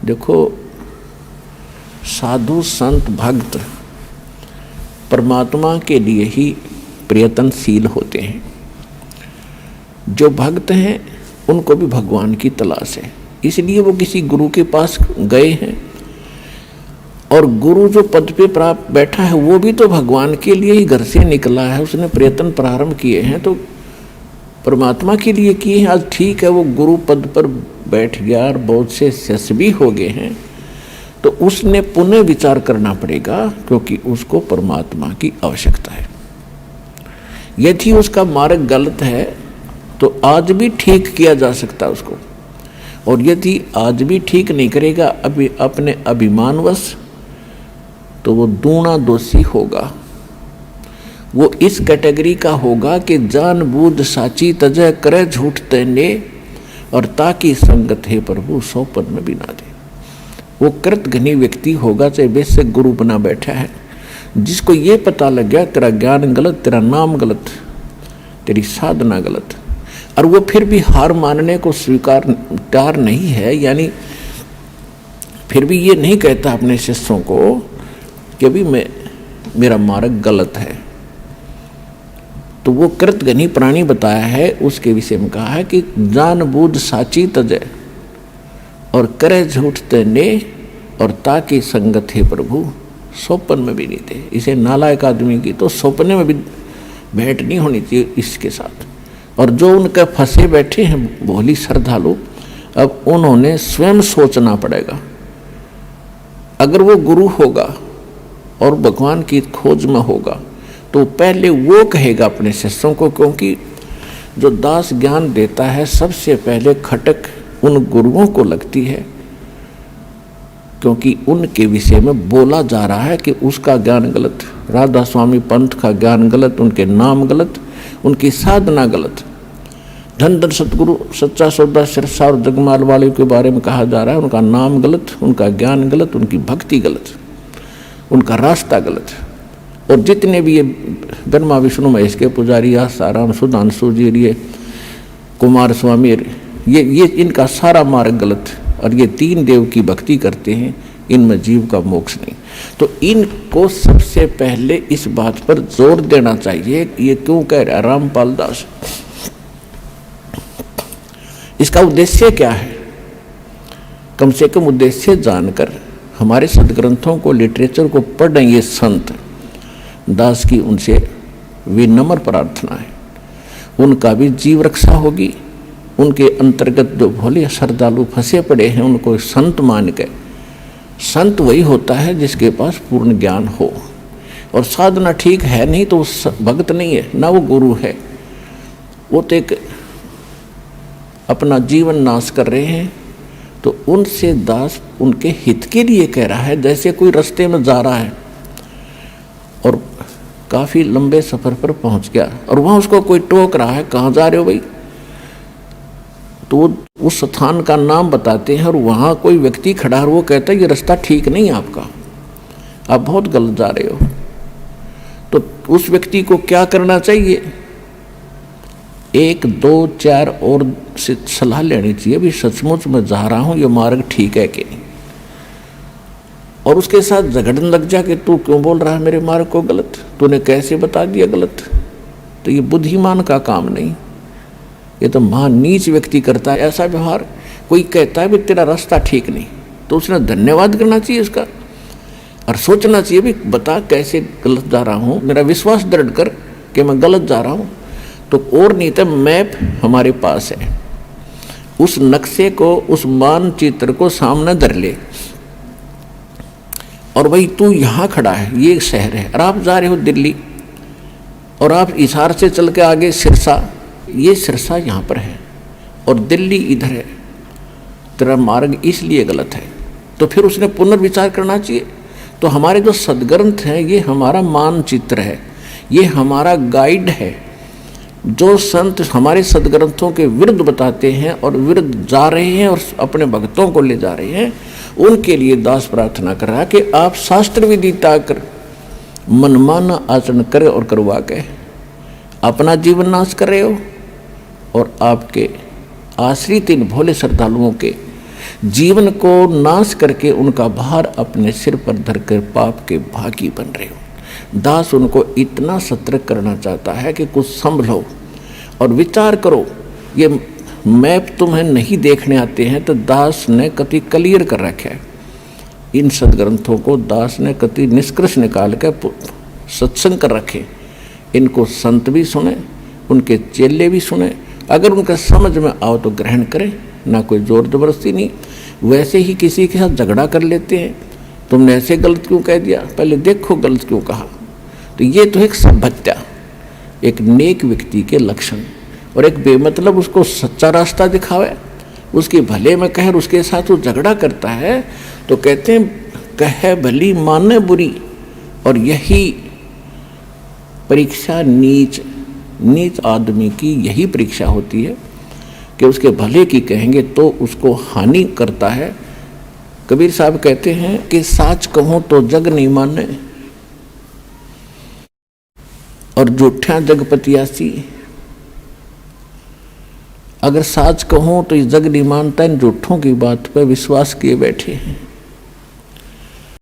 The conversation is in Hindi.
देखो, साधु संत भक्त परमात्मा के लिए ही प्रयत्नशील होते हैं। जो भक्त हैं उनको भी भगवान की तलाश है, इसलिए वो किसी गुरु के पास गए हैं। और गुरु जो पद पे प्राप्त बैठा है वो भी तो भगवान के लिए ही घर से निकला है, उसने प्रयत्न प्रारंभ किए हैं तो परमात्मा के लिए किए हैं। आज ठीक है वो गुरु पद पर बैठ गया और बहुत से यशस्वी हो गए हैं, तो उसने पुनः विचार करना पड़ेगा, क्योंकि उसको परमात्मा की आवश्यकता है। यदि उसका मार्ग गलत है तो आज भी ठीक किया जा सकता है उसको, और यदि आज भी ठीक नहीं करेगा अपने अभिमानवश, तो वो दूना दोषी होगा। वो इस कैटेगरी का होगा कि जानबूझ साची तजय करे झूठ तने, और ताकि संगत है प्रभु सौ पद में भी ना दे। वो कृतघ्नी व्यक्ति होगा, चाहे वैसे गुरु बना बैठा है, जिसको ये पता लग गया तेरा ज्ञान गलत, तेरा नाम गलत, तेरी साधना गलत, और वो फिर भी हार मानने को स्वीकार तैयार नहीं है, यानी फिर भी ये नहीं कहता अपने शिष्यों को कि अभी मेरा मार्ग गलत है, तो वो कृतघ्नी प्राणी बताया है। उसके विषय में कहा है कि जानबूझ साची तजय और करे झूठ तने, और ताकि संगत है प्रभु स्वप्न में भी नहीं दे। इसे नालायक आदमी की तो सपने में भी भेंट नहीं होनी चाहिए इसके साथ। और जो उनके फंसे बैठे हैं भोली श्रद्धालु, अब उन्होंने स्वयं सोचना पड़ेगा। अगर वो गुरु होगा और भगवान की खोज में होगा तो पहले वो कहेगा अपने शिष्यों को, क्योंकि जो दास ज्ञान देता है सबसे पहले खटक उन गुरुओं को लगती है, क्योंकि उनके विषय में बोला जा रहा है कि उसका ज्ञान गलत, राधा स्वामी पंथ का ज्ञान गलत, उनके नाम गलत, उनकी साधना गलत। धन धन सतगुरु सच्चा सौदा सिरसा और जगमाल वाले के बारे में कहा जा रहा है, उनका नाम गलत, उनका ज्ञान गलत, उनकी भक्ति गलत, उनका रास्ता गलत। और जितने भी ये ब्रह्मा विष्णु महेश के पुजारी, आसाराम सुधांशु जी, ये कुमार स्वामी, ये इनका सारा मार्ग गलत, और ये तीन देव की भक्ति करते हैं, इनमें जीव का मोक्ष नहीं। तो इनको सबसे पहले इस बात पर जोर देना चाहिए। ये क्यों कह रहा है रामपाल दास? इसका उद्देश्य क्या है? कम से कम उद्देश्य जानकर हमारे सदग्रंथों को, लिटरेचर को पढ़ रहे ये संत दास की उनसे विनम्र प्रार्थना है, उनका भी जीव रक्षा होगी। उनके अंतर्गत जो भोले श्रद्धालु फंसे पड़े हैं उनको संत मान के, संत वही होता है जिसके पास पूर्ण ज्ञान हो और साधना ठीक है, नहीं तो भक्त नहीं है, ना वो गुरु है। वो तो एक अपना जीवन नाश कर रहे हैं। तो उनसे दास उनके हित के लिए कह रहा है। जैसे कोई रास्ते में जा रहा है और काफ़ी लंबे सफ़र पर पहुंच गया और वहाँ उसको कोई टोक रहा है, कहाँ जा रहे हो भाई? तो उस स्थान का नाम बताते हैं और वहाँ कोई व्यक्ति खड़ा है और वो कहता है ये रास्ता ठीक नहीं है आपका, आप बहुत गलत जा रहे हो। तो उस व्यक्ति को क्या करना चाहिए? 1, 2, 4 और से सलाह लेनी चाहिए, भी सचमुच मैं जा रहा हूँ, ये मार्ग ठीक है कि नहीं। और उसके साथ झगड़ने लग जा कि तू क्यों बोल रहा है मेरे मार्ग को गलत, तूने कैसे बता दिया गलत? तो ये बुद्धिमान का काम नहीं, ये तो महान नीच व्यक्ति करता है ऐसा व्यवहार। कोई कहता है भी तेरा रास्ता ठीक नहीं, तो उसने धन्यवाद करना चाहिए उसका और सोचना चाहिए भी बता कैसे गलत जा रहा हूँ, मेरा विश्वास दृढ़ कर कि मैं गलत जा रहा हूँ। तो और नहीं तो मैप हमारे पास है, उस नक्शे को, उस मानचित्र को सामने धर ले और भाई तू यहाँ खड़ा है, ये शहर है और आप जा रहे हो दिल्ली, और आप इशार से चल के आगे सिरसा, ये सिरसा यहाँ पर है और दिल्ली इधर है, तेरा मार्ग इसलिए गलत है। तो फिर उसने पुनर्विचार करना चाहिए। तो हमारे जो सदग्रंथ हैं ये हमारा मानचित्र है, ये हमारा गाइड है। जो संत हमारे सदग्रंथों के विरुद्ध बताते हैं और विरुद्ध जा रहे हैं और अपने भक्तों को ले जा रहे हैं, उनके लिए दास प्रार्थना कर रहा है कि आप शास्त्र विधि कर मनमाना आचरण करे और करवा के अपना जीवन नाश कर रहे हो और आपके आश्रित इन भोले श्रद्धालुओं के जीवन को नाश करके उनका भार अपने सिर पर धरकर पाप के भागी बन रहे हो। दास उनको इतना सतर्क करना चाहता है कि कुछ संभलो और विचार करो। ये मैप तुम्हें नहीं देखने आते हैं तो दास ने कति क्लियर कर रखा है। इन सदग्रंथों को दास ने कति निष्कर्ष निकाल कर सत्संग कर रखे। इनको संत भी सुने, उनके चेले भी सुने, अगर उनका समझ में आओ तो ग्रहण करें, ना कोई जोर जबरदस्ती नहीं। वैसे ही किसी के साथ झगड़ा कर लेते हैं, तुमने ऐसे गलत क्यों कह दिया, पहले देखो गलत क्यों कहा। तो ये तो एक सभ्यता, एक नेक व्यक्ति के लक्षण। और एक बेमतलब उसको सच्चा रास्ता दिखावे, उसके भले में कहे, उसके साथ वो झगड़ा करता है तो कहते हैं कहे भली माने बुरी। और यही परीक्षा नीच आदमी की यही परीक्षा होती है कि उसके भले की कहेंगे तो उसको हानि करता है। कबीर साहब कहते हैं कि साच कहूं तो जग नहीं माने और झूठा जगपतियासी। अगर साच कहूं तो इस जग नहीं मानता, इन झूठों की बात पर विश्वास किए बैठे हैं।